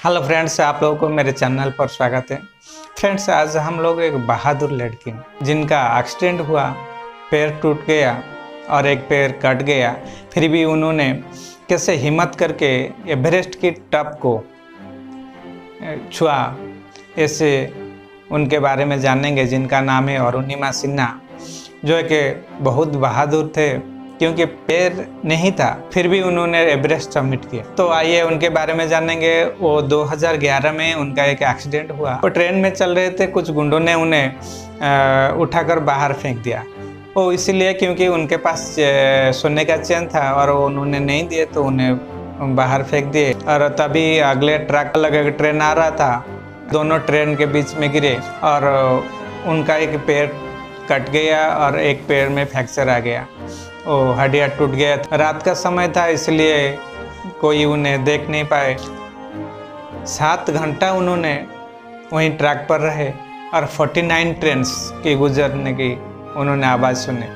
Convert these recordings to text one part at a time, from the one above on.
Hello friends, आप लोगों को मेरे चैनल पर स्वागत है। फ्रेंड्स, आज हम लोग एक बहादुर लड़की जिनका एक्सीडेंट हुआ, पैर टूट गया और एक पैर कट गया, फिर भी उन्होंने कैसे हिम्मत करके एवरेस्ट की टॉप को छुआ, ऐसे उनके बारे में जानेंगे। जिनका नाम है अरुणिमा सिन्हा, जो एक बहुत बहादुर थे क्योंकि पैर नहीं था फिर भी उन्होंने एवरेस्ट सबमिट किया। तो आइए उनके बारे में जानेंगे। वो 2011 में उनका एक एक्सीडेंट हुआ। वो ट्रेन में चल रहे थे, कुछ गुंडों ने उन्हें उठाकर बाहर फेंक दिया। वो इसीलिए क्योंकि उनके पास सोने का चेन था और वो उन्होंने नहीं दिए तो उन्हें बाहर फेंक दिए। और तभी अगले ट्रक लगा ट्रेन आ रहा था, दोनों ट्रेन के बीच में गिरे और उनका एक पैर कट गया और एक पैर में फ्रैक्चर आ गया। वो हड्डियाँ टूट गया। रात का समय था इसलिए कोई उन्हें देख नहीं पाए। 7 घंटा उन्होंने वहीं ट्रैक पर रहे और 49 ट्रेन्स की गुजरने की उन्होंने आवाज़ सुनी।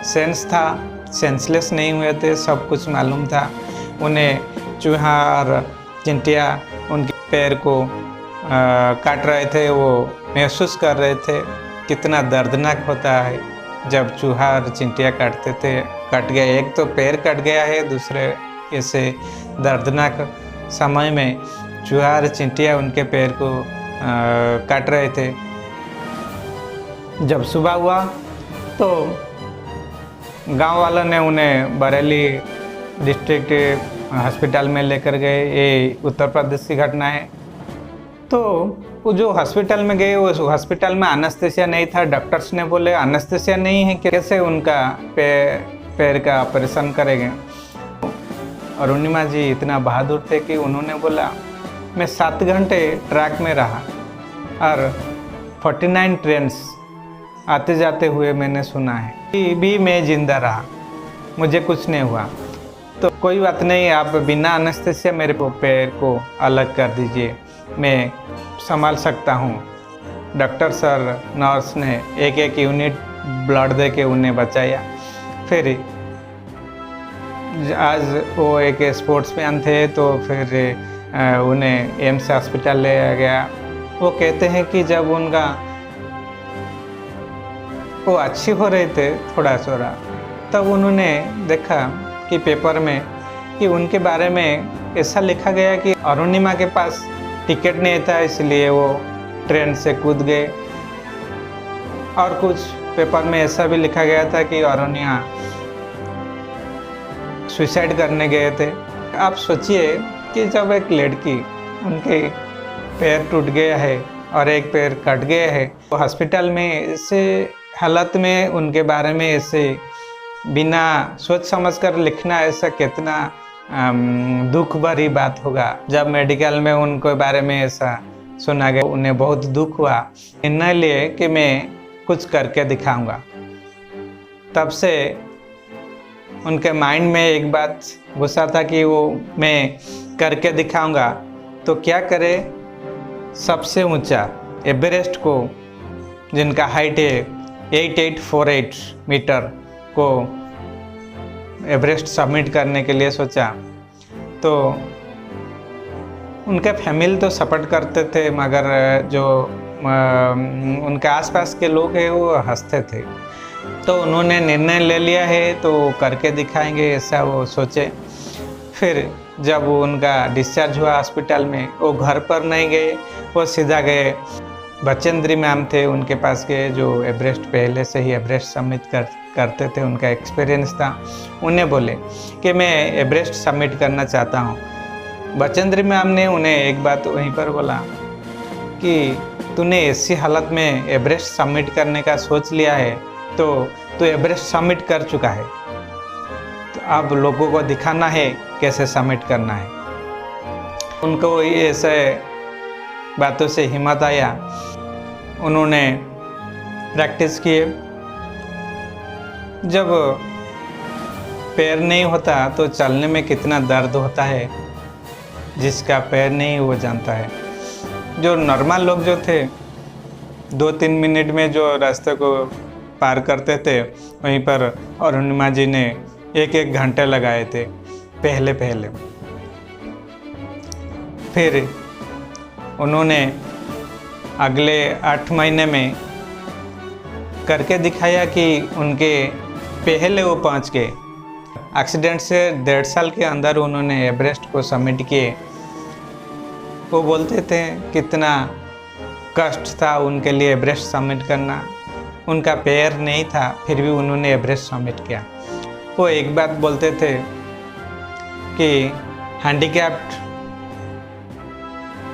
सेंस था, सेंसलेस नहीं हुए थे, सब कुछ मालूम था उन्हें। चूहा और चिंटिया उनके पैर को काट रहे थे, वो महसूस कर रहे थे कितना दर्दनाक होता है जब चूहा और चिंटिया काटते थे। कट गया, एक तो पैर कट गया है, दूसरे ऐसे दर्दनाक समय में चूहा और चिंटिया उनके पैर को काट रहे थे। जब सुबह हुआ तो गांव वालों ने उन्हें बरेली डिस्ट्रिक्ट हॉस्पिटल में लेकर गए। ये उत्तर प्रदेश की घटना है। तो वो जो हॉस्पिटल में गए, उस हॉस्पिटल में एनेस्थीसिया नहीं था। डॉक्टर्स ने बोले एनेस्थीसिया नहीं है, कैसे उनका पैर का ऑपरेशन करेंगे। अरुणिमा जी इतना बहादुर थे कि उन्होंने बोला मैं 7 घंटे ट्रैक में रहा और 49 ट्रेन्स आते जाते हुए मैंने सुना है कि भी मैं जिंदा रहा, मुझे कुछ नहीं हुआ। तो कोई बात नहीं, आप बिना एनेस्थीसिया मेरे पैर को अलग कर दीजिए, मैं संभाल सकता हूँ। डॉक्टर सर नर्स ने एक यूनिट ब्लड दे के उन्हें बचाया। फिर आज वो एक स्पोर्ट्स मैन थे तो फिर उन्हें एम्स हॉस्पिटल ले गया। वो कहते हैं कि जब उनका वो अच्छी हो रहे थे थोड़ा तब उन्होंने देखा कि पेपर में कि उनके बारे में ऐसा लिखा गया कि अरुणिमा के पास टिकट नहीं था इसलिए वो ट्रेन से कूद गए। और कुछ पेपर में ऐसा भी लिखा गया था कि अरुणिमा सुसाइड करने गए थे। आप सोचिए कि जब एक लड़की, उनके पैर टूट गया है और एक पैर कट गया है, तो हॉस्पिटल में ऐसे हालत में उनके बारे में ऐसे बिना सोच समझ कर लिखना, ऐसा कितना दुख भरी बात होगा। जब मेडिकल में उनके बारे में ऐसा सुना गया, उन्हें बहुत दुख हुआ। निर्णय लिए कि मैं कुछ करके दिखाऊंगा। तब से उनके माइंड में एक बात घुसा था कि वो मैं करके दिखाऊंगा तो क्या करे। सबसे ऊंचा एवरेस्ट को, जिनका हाइट है 8848 मीटर, को एवरेस्ट सबमिट करने के लिए सोचा। तो उनके फैमिली तो सपोर्ट करते थे, मगर जो उनके आसपास के लोग हैं वो हंसते थे। तो उन्होंने निर्णय ले लिया है तो करके दिखाएंगे, ऐसा वो सोचे। फिर जब उनका डिस्चार्ज हुआ हॉस्पिटल में, वो घर पर नहीं गए, वो सीधा गए। बचेंद्री मैम थे उनके पास गए, जो एवरेस्ट पहले से ही एवरेस्ट सबमिट करते थे, उनका एक्सपीरियंस था। उन्हें बोले कि मैं एवरेस्ट सबमिट करना चाहता हूँ। बचेंद्री मैम ने उन्हें एक बात वहीं पर बोला कि तूने ऐसी हालत में एवरेस्ट सबमिट करने का सोच लिया है तो तू एवरेस्ट सबमिट कर चुका है, तो अब लोगों को दिखाना है कैसे सबमिट करना है। उनको ऐसे बातों से हिम्मत आया, उन्होंने प्रैक्टिस किए। जब पैर नहीं होता तो चलने में कितना दर्द होता है, जिसका पैर नहीं वो जानता है। जो नॉर्मल लोग जो थे 2-3 मिनट में जो रास्ते को पार करते थे, वहीं पर अरुणिमा जी ने 1-1 घंटे लगाए थे पहले। फिर उन्होंने अगले 8 महीने में करके दिखाया कि उनके पहले वो पहुंच गए। एक्सीडेंट से 1.5 साल के अंदर उन्होंने एवरेस्ट को समिट किए। वो बोलते थे कितना कष्ट था उनके लिए एवरेस्ट समिट करना, उनका पैर नहीं था फिर भी उन्होंने एवरेस्ट समिट किया। वो एक बात बोलते थे कि हैंडीकैप्ड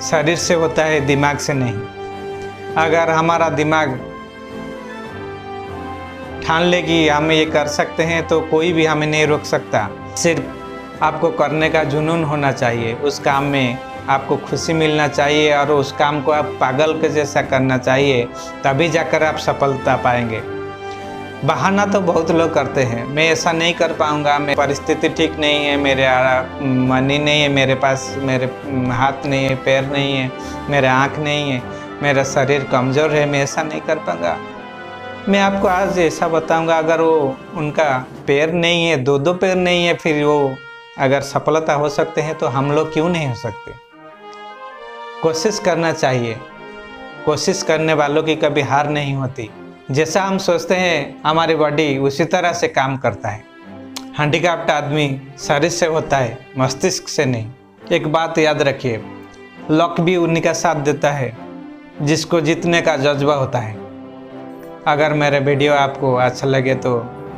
शरीर से होता है, दिमाग से नहीं। अगर हमारा दिमाग ठान लेगी हम ये कर सकते हैं तो कोई भी हमें नहीं रोक सकता। सिर्फ आपको करने का जुनून होना चाहिए, उस काम में आपको खुशी मिलना चाहिए और उस काम को आप पागल के जैसा करना चाहिए, तभी जाकर आप सफलता पाएंगे। बहाना तो बहुत लोग करते हैं, मैं ऐसा नहीं कर पाऊँगा, मेरी परिस्थिति ठीक नहीं है, मेरे मनी नहीं है, मेरे पास मेरे हाथ नहीं है, पैर नहीं है, मेरे आँख नहीं है, मेरा शरीर कमज़ोर है, मैं ऐसा नहीं कर पाऊँगा। मैं आपको आज ऐसा बताऊंगा, अगर वो उनका पैर नहीं है, 2 पैर नहीं है, फिर वो अगर सफलता हो सकते हैं तो हम लोग क्यों नहीं हो सकते। कोशिश करना चाहिए, कोशिश करने वालों की कभी हार नहीं होती। जैसा हम सोचते हैं हमारी बॉडी उसी तरह से काम करता है। हैंडीकैप्ड आदमी शरीर से होता है, मस्तिष्क से नहीं। एक बात याद रखिए, लक भी उन्हीं का साथ देता है जिसको जीतने का जज्बा होता है। अगर मेरा वीडियो आपको अच्छा लगे तो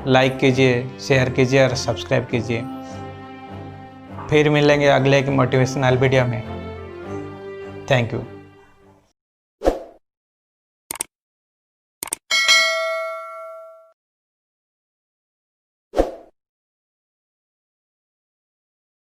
लाइक कीजिए, शेयर कीजिए और सब्सक्राइब कीजिए। फिर मिलेंगे अगले एक मोटिवेशनल वीडियो में। Thank you.